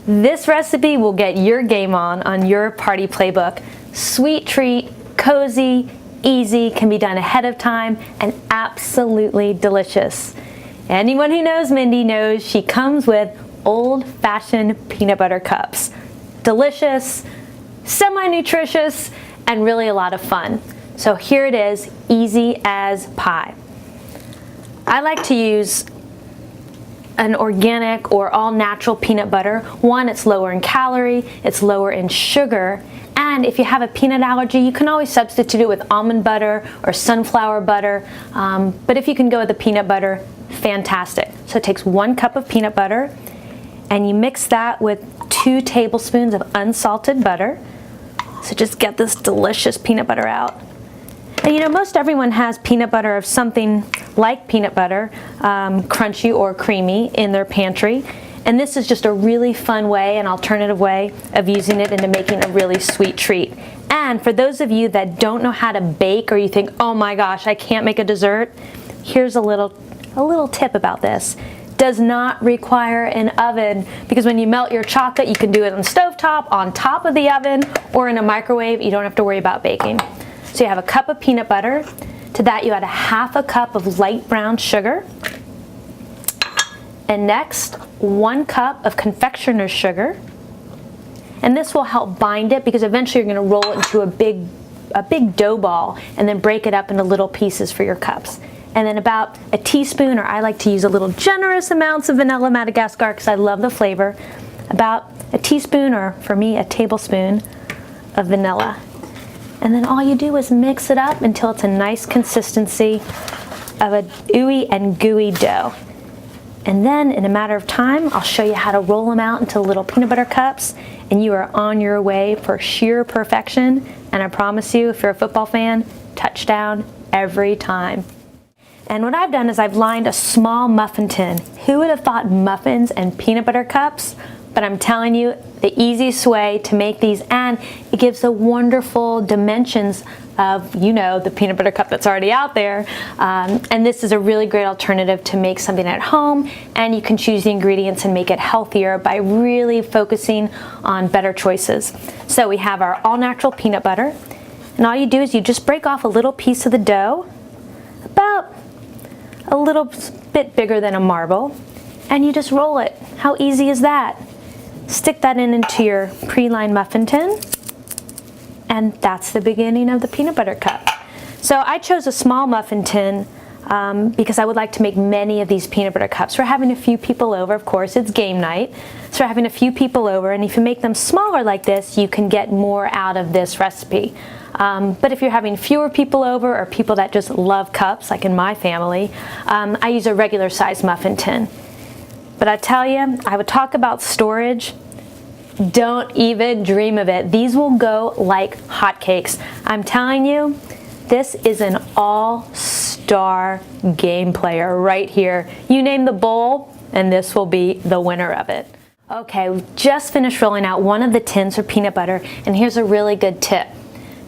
This recipe will get your game on your party playbook. Sweet treat, cozy, easy, can be done ahead of time, and absolutely delicious. Anyone who knows Mindy knows she comes with old-fashioned peanut butter cups. Delicious, semi-nutritious, and really a lot of fun. So here it is, easy as pie. I like to use an organic or all-natural peanut butter. One, it's lower in calorie, it's lower in sugar, and if you have a peanut allergy, you can always substitute it with almond butter or sunflower butter, but if you can go with the peanut butter, fantastic. So it takes 1 cup of peanut butter, and you mix that with 2 tablespoons of unsalted butter. So just get this delicious peanut butter out. And you know, most everyone has peanut butter of something like peanut butter, crunchy or creamy, in their pantry. And this is just a really fun way, an alternative way of using it into making a really sweet treat. And for those of you that don't know how to bake, or you think, oh my gosh, I can't make a dessert, here's a little tip about this. Does not require an oven, because when you melt your chocolate, you can do it on the stovetop, on top of the oven, or in a microwave. You don't have to worry about baking. So you have a cup of peanut butter. To that you add a 1/2 cup of light brown sugar. And next, 1 cup of confectioner's sugar. And this will help bind it, because eventually you're going to roll it into a big dough ball and then break it up into little pieces for your cups. And then about a teaspoon, or I like to use a little generous amounts of vanilla Madagascar because I love the flavor. About a teaspoon, or for me, a tablespoon of vanilla. And then all you do is mix it up until it's a nice consistency of a ooey and gooey dough. And then in a matter of time, I'll show you how to roll them out into little peanut butter cups, and you are on your way for sheer perfection. And I promise you, if you're a football fan, touchdown every time. And what I've done is I've lined a small muffin tin. Who would have thought muffins and peanut butter cups? But I'm telling you, the easiest way to make these, and it gives the wonderful dimensions of, you know, the peanut butter cup that's already out there. And this is a really great alternative to make something at home, and you can choose the ingredients and make it healthier by really focusing on better choices. So we have our all-natural peanut butter, and all you do is you just break off a little piece of the dough, about a little bit bigger than a marble, and you just roll it. How easy is that? Stick that into your pre-lined muffin tin, and that's the beginning of the peanut butter cup. So I chose a small muffin tin because I would like to make many of these peanut butter cups. We're having a few people over, of course, it's game night. So we're having a few people over, and if you make them smaller like this, you can get more out of this recipe. But if you're having fewer people over, or people that just love cups, like in my family, I use a regular size muffin tin. But I tell you, I would talk about storage. Don't even dream of it. These will go like hotcakes. I'm telling you, this is an all-star game player right here. You name the bowl, and this will be the winner of it. Okay, we've just finished rolling out one of the tins for peanut butter, and here's a really good tip.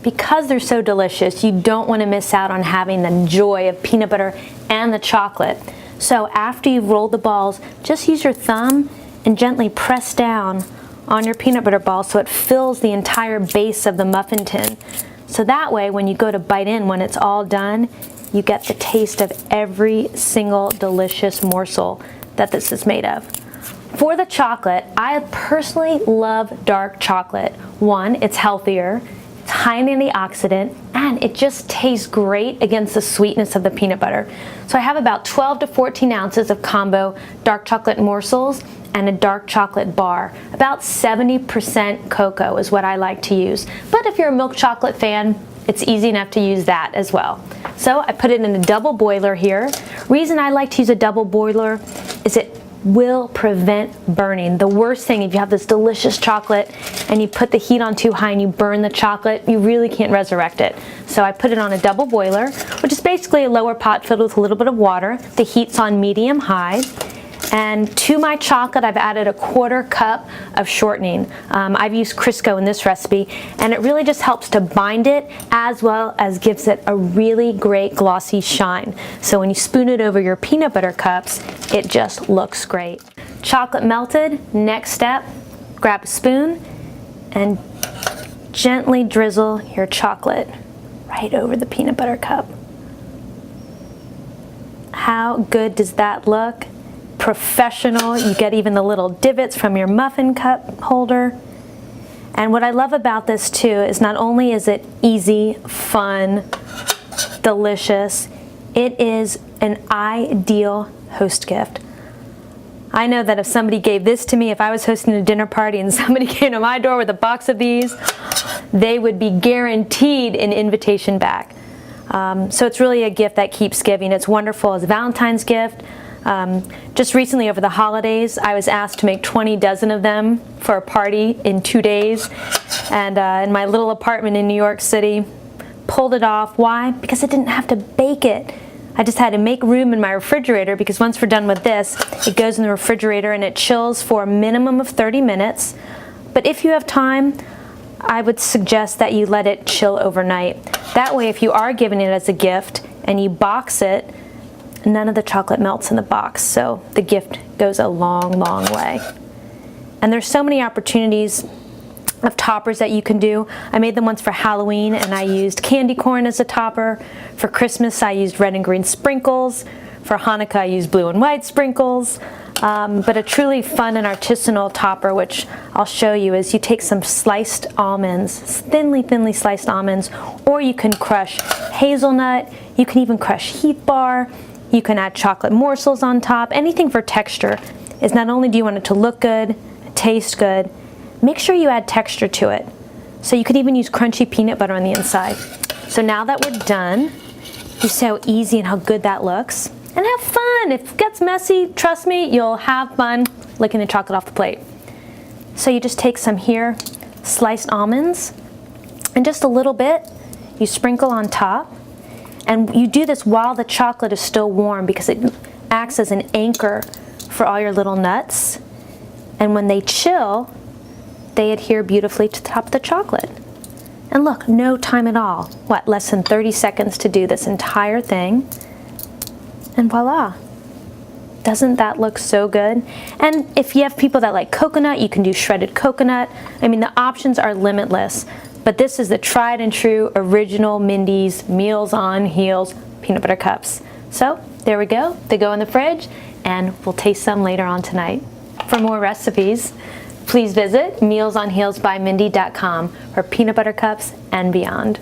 Because they're so delicious, you don't want to miss out on having the joy of peanut butter and the chocolate. So after you've rolled the balls, just use your thumb and gently press down on your peanut butter ball so it fills the entire base of the muffin tin. So that way, when you go to bite in, when it's all done, you get the taste of every single delicious morsel that this is made of. For the chocolate, I personally love dark chocolate. One, it's healthier. It's high in antioxidant, and it just tastes great against the sweetness of the peanut butter. So I have about 12 to 14 ounces of combo dark chocolate morsels and a dark chocolate bar. About 70% cocoa is what I like to use. But if you're a milk chocolate fan, it's easy enough to use that as well. So I put it in a double boiler here. Reason I like to use a double boiler is it will prevent burning. The worst thing, if you have this delicious chocolate and you put the heat on too high and you burn the chocolate, you really can't resurrect it. So I put it on a double boiler, which is basically a lower pot filled with a little bit of water. The heat's on medium high. And to my chocolate, I've added a 1/4 cup of shortening. I've used Crisco in this recipe, and it really just helps to bind it as well as gives it a really great glossy shine. So when you spoon it over your peanut butter cups, it just looks great. Chocolate melted, next step, grab a spoon and gently drizzle your chocolate right over the peanut butter cup. How good does that look? Professional. You get even the little divots from your muffin cup holder. And what I love about this too is not only is it easy, fun, delicious, it is an ideal host gift. I know that if somebody gave this to me, if I was hosting a dinner party and somebody came to my door with a box of these, they would be guaranteed an invitation back. So it's really a gift that keeps giving. It's wonderful as a Valentine's gift. Just recently over the holidays, I was asked to make 20 dozen of them for a party in 2 days. And in my little apartment in New York City, pulled it off. Why? Because I didn't have to bake it. I just had to make room in my refrigerator because once we're done with this, it goes in the refrigerator and it chills for a minimum of 30 minutes. But if you have time, I would suggest that you let it chill overnight. That way, if you are giving it as a gift and you box it, none of the chocolate melts in the box, so the gift goes a long, long way. And there's so many opportunities of toppers that you can do. I made them once for Halloween and I used candy corn as a topper. For Christmas I used red and green sprinkles. For Hanukkah I used blue and white sprinkles. But a truly fun and artisanal topper, which I'll show you, is you take some sliced almonds, thinly sliced almonds, or you can crush hazelnut, you can even crush Heath Bar, you can add chocolate morsels on top. Anything for texture is not only do you want it to look good, taste good, make sure you add texture to it. So you could even use crunchy peanut butter on the inside. So now that we're done, you see how easy and how good that looks. And have fun. If it gets messy, trust me, you'll have fun licking the chocolate off the plate. So you just take some here, sliced almonds, and just a little bit, you sprinkle on top. And you do this while the chocolate is still warm because it acts as an anchor for all your little nuts. And when they chill, they adhere beautifully to the top of the chocolate. And look, no time at all. What, less than 30 seconds to do this entire thing. And voila. Doesn't that look so good? And if you have people that like coconut, you can do shredded coconut. I mean, the options are limitless. But this is the tried and true original Mindy's Meals on Heels peanut butter cups. So there we go. They go in the fridge and we'll taste some later on tonight. For more recipes, please visit mealsonheelsbymindy.com for peanut butter cups and beyond.